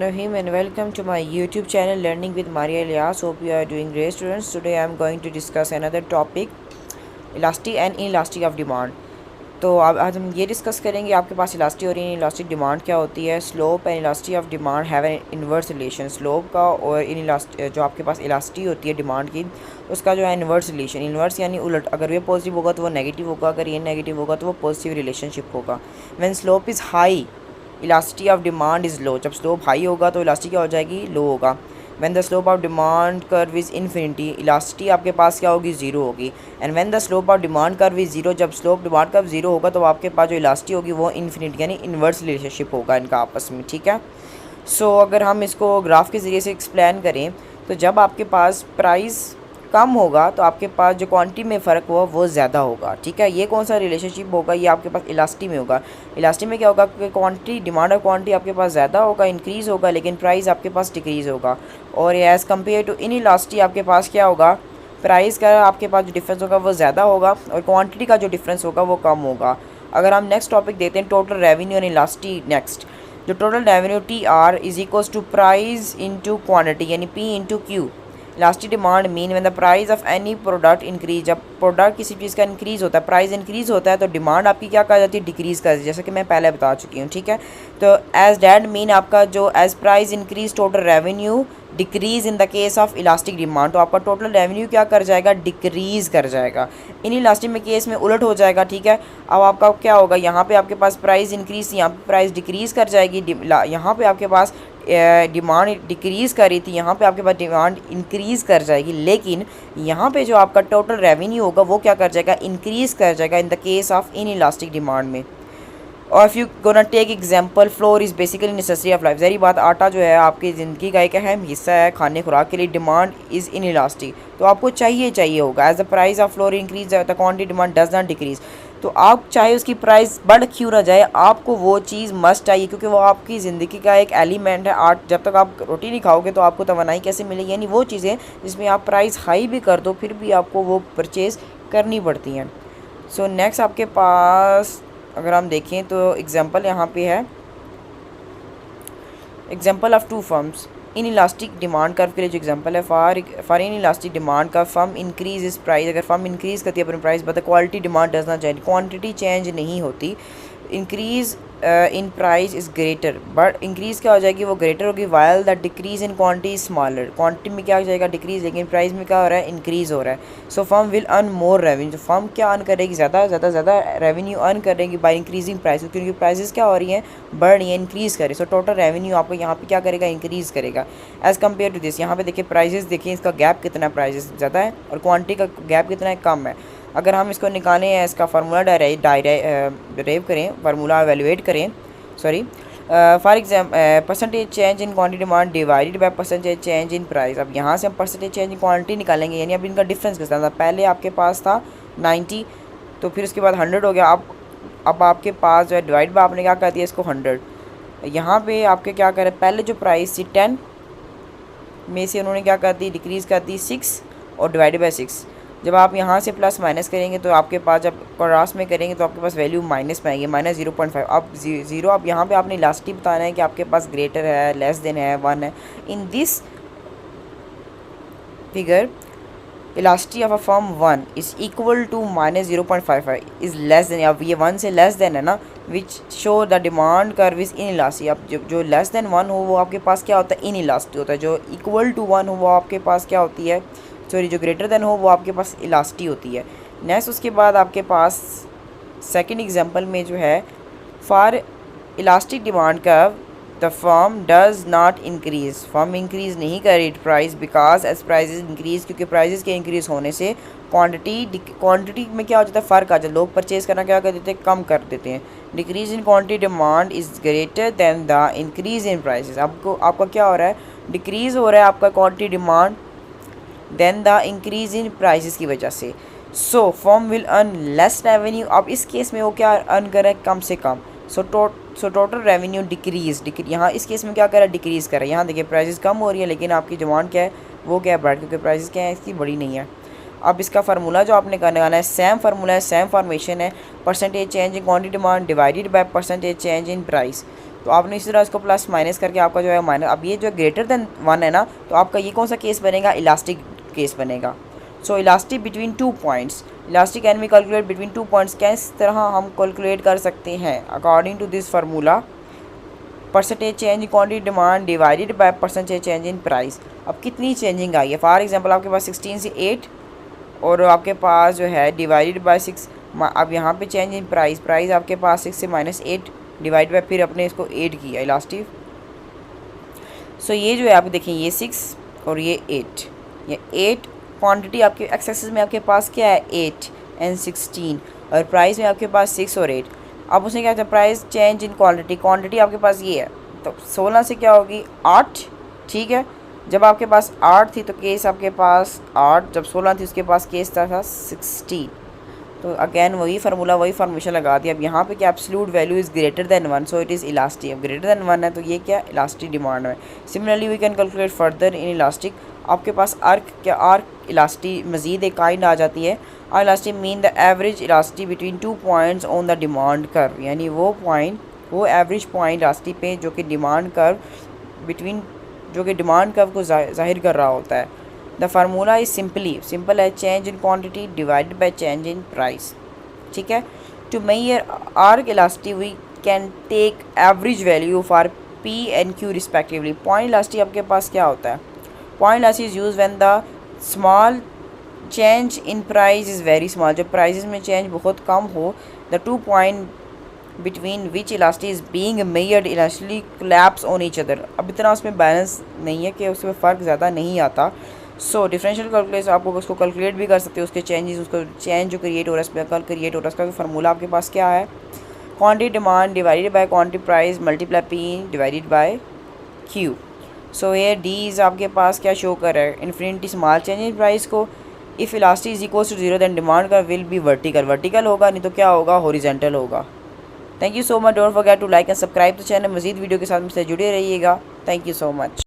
Rahim and welcome to my YouTube channel Learning with Maria Elias. Hope you are doing great, students. Today I am going to discuss another topic, elastic and inelastic of demand. तो अब आज हम ये discuss करेंगे आपके पास elastic और inelastic demand क्या होती है। Slope and elastic of demand have an inverse relation. Slope का और इनइलास्टिक जो आपके पास इलास्टिक होती है डिमांड की, उसका जो है इन्वर्स रिलेशन। इन्वर्स यानी उलट, अगर ये पॉजिटिव होगा तो वो नेगेटिव होगा, अगर ये नेगेटिव होगा तो वो पॉजिटिव रिलेशनशिप होगा। When slope is high elasticity of demand is low. जब स्लोप हाई होगा तो इलास्टिसिटी क्या हो जाएगी, लो होगा। When the slope of demand curve is infinity, elasticity आपके पास क्या होगी, ज़ीरो होगी। And when the slope of demand curve is zero, जब स्लोप डिमांड कर्व ज़ीरो होगा तो आपके पास जो इलास्टिसिटी होगी वो इन्फिनिटी यानी इन्वर्स रिलेशनशिप होगा इनका आपस में, ठीक है। सो अगर हम इसको ग्राफ के ज़रिए से एक्सप्लेन करें तो जब आपके पास प्राइस कम होगा तो आपके पास जो क्वांटिटी में फ़र्क हुआ वो ज़्यादा होगा, ठीक है। ये कौन सा रिलेशनशिप होगा, ये आपके पास इलास्टिसिटी में होगा। इलास्टिसिटी में क्या होगा कि क्वांटिटी, डिमांड और क्वांटिटी आपके पास ज़्यादा होगा, इंक्रीज़ होगा, लेकिन प्राइस आपके पास डिक्रीज़ होगा। और एज़ कम्पेयर टू इनइलास्टिसिटी आपके पास क्या होगा, प्राइस का आपके पास जो डिफरेंस होगा वो ज़्यादा होगा और क्वांटिटी का जो डिफरेंस होगा वो कम होगा। अगर हम नेक्स्ट टॉपिक देते हैं टोटल रेवेन्यू और इलास्टिसिटी नेक्स्ट। जो total revenue TR is equals to price into quantity यानी P into Q। Elastic demand mean when the price of any product increase, जब प्रोडक्ट किसी चीज़ का इंक्रीज़ होता है, प्राइस इंक्रीज़ होता है तो डिमांड आपकी क्या कर जाती है, डिक्रीज़ कर जाती है, जैसे कि मैं पहले बता चुकी हूँ, ठीक है। तो एज डैट मीन आपका जो as price increase total revenue decrease in the case of elastic demand, तो आपका टोटल रेवेन्यू क्या कर जाएगा, डिक्रीज़ कर जाएगा। इन इलास्टिक में केस में उलट हो जाएगा, ठीक है। अब आपका क्या होगा, यहाँ पे आपके पास प्राइस इंक्रीज़, यहाँ पे प्राइस डिक्रीज़ कर जाएगी, यहाँ पे आपके पास डिमांड डिक्रीज़ कर रही थी, यहाँ पे आपके पास डिमांड इंक्रीज़ कर जाएगी, लेकिन यहाँ पे जो आपका टोटल रेवेन्यू होगा वो क्या कर जाएगा, इंक्रीज़ कर जाएगा in the case of inelastic demand में। और if you gonna take example, flour is basically necessary of life. ज़ाहिर बात, आटा जो है आपकी ज़िंदगी का एक अहम हिस्सा है, खाने खुराक के लिए। डिमांड इज़ इन इलास्टिक, तो आपको चाहिए होगा। As the price of flour increase the quantity demand does not decrease, तो आप चाहे उसकी प्राइस बढ़ क्यों ना जाए, आपको वो चीज़ मस्ट चाहिए, क्योंकि वो आपकी ज़िंदगी का एक एलिमेंट है। आर्ट, जब तक आप रोटी नहीं खाओगे तो आपको तवानाई कैसे मिलेगी, यानी वो चीज़ें जिसमें आप प्राइस हाई भी कर दो फिर भी आपको वो परचेज़ करनी पड़ती हैं। सो नेक्स्ट आपके पास अगर हम देखें तो एग्जांपल यहाँ पे है, example of two firms. Inelastic demand curve के लिए जो एग्जांपल है, फॉर इन इलास्टिक डिमांड का फर्म इंक्रीज इस प्राइस, अगर फर्म इंक्रीज़ करती है अपनी price but the quality demand does not change, quantity change नहीं होती। Increase in price is greater, but increase क्या हो जाएगी, वो ग्रेटर होगी। While the decrease in quantity smaller, quantity में क्या हो जाएगा, डिक्रीज़, लेकिन प्राइस में क्या हो रहा है, इंक्रीज़ हो रहा है। So firm will earn more revenue, firm क्या अर्न करेगी, ज़्यादा रेवेन्यू अर्न करेगी बाय इंक्रीजिंग प्राइस, क्योंकि प्राइसेस क्या हो रही हैं, बढ़ रही हैं, इंक्रीज़ करे। सो टोटल रेवेन्यू आपको यहाँ पे क्या करेगा, इंक्रीज़ करेगा। एज़ कम्पेयर टू दिस, यहाँ पे देखिए प्राइजेस, देखिए इसका गैप कितना है, प्राइजेस ज़्यादा है और क्वान्टिटी का गैप कितना है, कम है। अगर हम इसको निकालें, इसका फार्मूला डेराइव करें, फार्मूला एवेलुएट करें, sorry, for example percentage change in quantity demand divided by percentage change in price. अब यहाँ से हम परसेंटेज चेंज इन क्वांटिटी निकालेंगे, यानी अब इनका डिफरेंस कितना था। पहले आपके पास था 90, तो फिर उसके बाद 100 हो गया। अब आपके पास जो है डिवाइड बाय आपने क्या कर दिया, इसको 100। यहाँ पे आपके क्या करें, पहले जो प्राइस थी 10 में से उन्होंने क्या कर दी, डिक्रीज़ कर दी 6 और डिवाइडेड बाय 6। जब आप यहाँ से प्लस माइनस करेंगे तो आपके पास, जब क्रॉस में करेंगे तो आपके पास वैल्यू माइनस में आएगी, माइनस 0.5। अब ज़ीरो, अब यहाँ पे आपने इलास्टिसिटी बताना है कि आपके पास ग्रेटर है, लेस देन है, 1 है। In this figure elasticity of a firm 1 is equal to minus 0.55 is less than, अब ये 1 से लेस देन है ना, which show the demand curve is inelastic. अब जो लेस देन 1 हो वो आपके पास क्या होता है, इन इलास्टिक होता है। जो इक्वल टू 1 हो वो आपके पास क्या होती है, सॉरी, जो ग्रेटर देन हो वो आपके पास इलास्टिक होती है। नेक्स्ट उसके बाद आपके पास सेकंड एग्जांपल में जो है, for elastic demand curve the firm does not increase, firm increase नहीं कर रही price because as prices increase, क्योंकि प्राइजेस के इंक्रीज़ होने से क्वांटिटी में क्या हो जाता है, फ़र्क आ जाता है, लोग परचेज़ करना क्या कर देते हैं, कम कर देते हैं। Decrease in quantity demand is greater than the increase in prices, आपका क्या हो रहा है, डिक्रीज़ हो रहा है आपका quantity demand then the increase in prices की वजह से। So firm will earn less revenue. अब इस केस में वो क्या अर्न कर रहा है, कम से कम। सो टोटल रेवेन्यू डिक्रीज़, यहाँ इस केस में क्या कर रहा है, डिक्रीज़ कर रहा है। यहाँ देखिए प्राइसेस कम हो रही है लेकिन आपकी डिमांड क्या है, वो क्या है, बढ़, क्योंकि प्राइसेस क्या है, इसकी बड़ी नहीं है। अब इसका फार्मूला जो आपने करने वाला है, सेम फार्मूला है, सेम फॉर्मेशन है, percentage change in quantity demand divided by percentage change in price. तो आपने इसी तरह इसको प्लस माइनस करके आपका जो है माइनस, अब ये जो ग्रेटर देन 1 है ना, तो आपका ये कौन सा केस बनेगा, इलास्टिक केस बनेगा। So elastic between 2 points, elastic can be calculate between 2 points. किस तरह हम कैलकुलेट कर सकते हैं, according to this formula, percentage change in quantity demand divided by percentage change in price. अब कितनी चेंजिंग आई है, फॉर एग्जांपल आपके पास 16 से 8 और आपके पास जो है डिवाइडेड बाय 6। अब यहाँ पे चेंज इन प्राइस, प्राइस आपके पास 6 से -8 डिवाइड बाय फिर अपने इसको 8 किया इलास्टिक। सो ये जो है आप देखें, ये 6 और ये 8, ये 8 क्वांटिटी आपके एक्स एक्सिस में आपके पास क्या है 8 एंड 16, और प्राइस में आपके पास 6 और 8। अब उसने क्या, price change in quantity, quantity आपके पास ये है, तो 16 से क्या होगी 8, ठीक है। जब आपके पास 8 थी तो केस आपके पास 8, जब 16 थी उसके पास केस था 16। तो अगेन वही फार्मूला, वही फार्मेशन लगा दिया। अब यहाँ पे क्या, absolute value is greater than 1, so it is elastic. अब ग्रेटर देन 1 है तो ये क्या, इलास्टिक डिमांड है। Similarly we can calculate further inelastic. आपके पास आर्क, क्या आर्क इलास्टिक मज़ीद एक काइंड आ जाती है। Arc elastic mean the average elastic between 2 points on the demand curve, यानी वो पॉइंट, वो एवरेज पॉइंट इलास्टिक पे जो कि डिमांड कर्व बिटवीन, जो कि डिमांड कर्व को जाहिर कर रहा होता है। द फार्मूला इज सिंपल है, change in quantity divided by change in price, ठीक है। To measure arc elastic we can take average value for P and Q respectively. Point elastic आपके पास क्या होता है, point elastic is use when the small change in price is very small, जब prices में change बहुत कम हो। The 2 point between which elastic is being measured elastically collapse on each other. अब इतना उसमें बैलेंस नहीं है कि उसमें फ़र्क ज़्यादा नहीं आता। सो डिफरेंशियल कैलकुलेशन आपको उसको कैलकुलेट भी कर सकते हो, उसके चेंजेस, उसको चेंज जो क्रिएट हो रहा है इसमें कल क्रिएट हो रहा है, उसका फार्मूला आपके पास क्या है, quantity demand divided by quantity price multiply P divided by Q. So ये डीज आपके पास क्या शो कर रहा है, infinity small change in price को। If elastic is equal to 0 then demand का विल बी वर्टिकल होगा, नहीं तो क्या होगा, हॉरिजॉन्टल होगा। Thank you so much, don't forget to like and subscribe the channel. मजीद वीडियो के साथ मुझसे जुड़े रहिएगा। Thank you so much.